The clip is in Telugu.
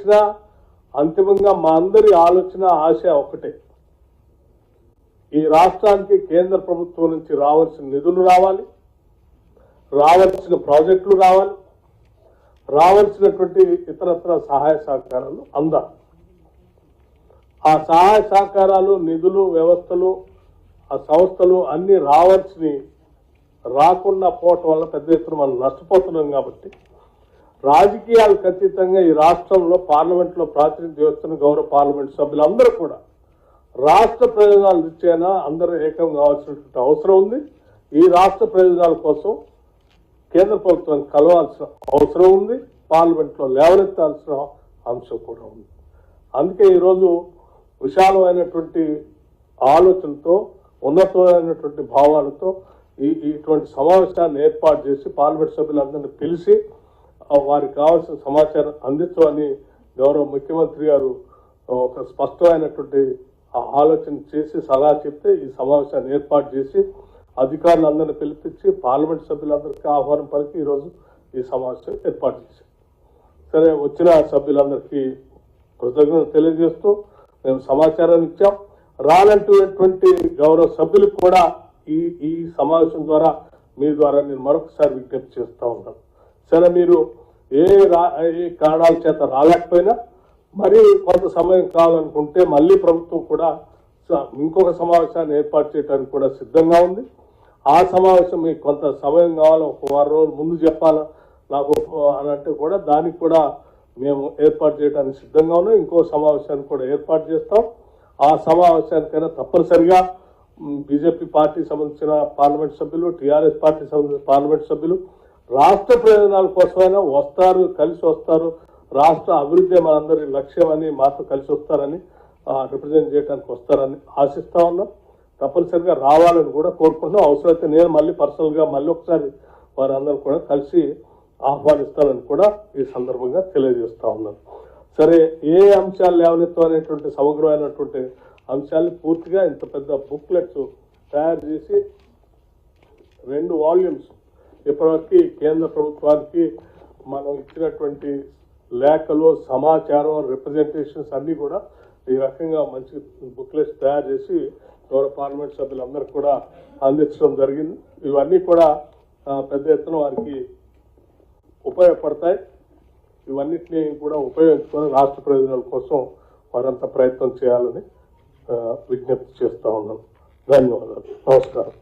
చేసినా అంతిమంగా మా అందరి ఆలోచన ఆశ ఒకటే, ఈ రాష్ట్రానికి కేంద్ర ప్రభుత్వం నుంచి రావాల్సిన నిధులు రావాలి, రావాల్సిన ప్రాజెక్టులు రావాలి, రావాల్సినటువంటి ఇతరత్ర సహాయ సహకారాలు అందాలి. ఆ సహాయ సహకారాలు, నిధులు, వ్యవస్థలు, ఆ సంస్థలు అన్ని రావాల్సినవి రాకుండా పోవటం వల్ల పెద్ద ఎత్తున మనం నష్టపోతున్నాం. కాబట్టి రాజకీయాలకు అతీతంగా ఈ రాష్ట్రంలో పార్లమెంట్లో ప్రాతినిధ్యం వస్తున్న గౌరవ పార్లమెంట్ సభ్యులందరూ కూడా రాష్ట్ర ప్రయోజనాల దృష్ట్యా అందరూ ఏకం కావాల్సినటువంటి అవసరం ఉంది. ఈ రాష్ట్ర ప్రయోజనాల కోసం కేంద్ర ప్రభుత్వాన్ని కలవాల్సిన అవసరం ఉంది, పార్లమెంట్లో లేవనెత్తాల్సిన అంశం కూడా ఉంది. అందుకే ఈరోజు విశాలమైనటువంటి ఆలోచనతో, ఉన్నతమైనటువంటి భావాలతో ఇటువంటి సమావేశాన్ని ఏర్పాటు చేసి పార్లమెంట్ సభ్యులందరినీ పిలిచి వారికి కావాల్సిన సమాచారం అందించమని గౌరవ ముఖ్యమంత్రి గారు ఒక స్పష్టమైనటువంటి ఆలోచన చేసి సలహా చెప్తే ఈ సమావేశాన్ని ఏర్పాటు చేసి అధికారులందరినీ పిలిపించి పార్లమెంట్ సభ్యులందరికీ ఆహ్వానం పలికి ఈరోజు ఈ సమావేశం ఏర్పాటు చేశాం. సరే, వచ్చిన సభ్యులందరికీ కృతజ్ఞతలు తెలియజేస్తూ మేము సమాచారాన్ని ఇచ్చాం. రానటువంటి గౌరవ సభ్యులకు కూడా ఈ సమావేశం ద్వారా మీ ద్వారా నేను మరొకసారి విజ్ఞప్తి చేస్తూ ఉన్నాను. సరే, మీరు ఏ కారణాల చేత రాలేకపోయినా మరి కొంత సమయం కావాలనుకుంటే మళ్ళీ ప్రభుత్వం కూడా ఇంకొక సమావేశాన్ని ఏర్పాటు చేయడానికి కూడా సిద్ధంగా ఉంది. ఆ సమావేశం మీకు కొంత సమయం కావాలో, ఒక వారం రోజులు ముందు చెప్పాలా నాకు అని అంటే కూడా దానికి కూడా మేము ఏర్పాటు చేయడానికి సిద్ధంగా ఉన్నాం. ఇంకో సమావేశాన్ని కూడా ఏర్పాటు చేస్తాం. ఆ సమావేశానికైనా తప్పనిసరిగా బీజేపీ పార్టీకి సంబంధించిన పార్లమెంట్ సభ్యులు, టీఆర్ఎస్ పార్టీకి సంబంధించిన పార్లమెంట్ సభ్యులు రాష్ట్ర ప్రయోజనాల కోసమైనా వస్తారు, కలిసి వస్తారు. రాష్ట్ర అభివృద్ధి మనందరి లక్ష్యం అని, మాతో కలిసి వస్తారని, రిప్రజెంట్ చేయడానికి వస్తారని ఆశిస్తా ఉన్నాం. తప్పనిసరిగా రావాలని కూడా కోరుకుంటున్నాం. అవసరమైతే నేను మళ్ళీ పర్సనల్గా మళ్ళీ ఒకసారి వారందరూ కూడా కలిసి ఆహ్వానిస్తానని కూడా ఈ సందర్భంగా తెలియజేస్తా ఉన్నాను. సరే, ఏ అంశాలు లేవనెత్తం అనేటువంటి సమగ్రమైనటువంటి అంశాన్ని పూర్తిగా ఇంత పెద్ద బుక్లెట్స్ తయారు చేసి 2 వాల్యూమ్స్ ఇప్పటివరకు కేంద్ర ప్రభుత్వానికి మనం ఇచ్చినటువంటి లేఖలు, సమాచారం, రిప్రజెంటేషన్స్ అన్నీ కూడా ఈ రకంగా మంచి బుక్లెట్స్ తయారు చేసి గౌరవ పార్లమెంట్ సభ్యులందరికీ కూడా అందించడం జరిగింది. ఇవన్నీ కూడా పెద్ద ఎత్తున వారికి ఉపయోగపడతాయి. ఇవన్నిటినీ కూడా ఉపయోగించుకొని రాష్ట్ర ప్రయోజనాల కోసం వారంతా ప్రయత్నం చేయాలని విజ్ఞప్తి చేస్తూ ఉన్నాను. ధన్యవాదాలు. నమస్కారం.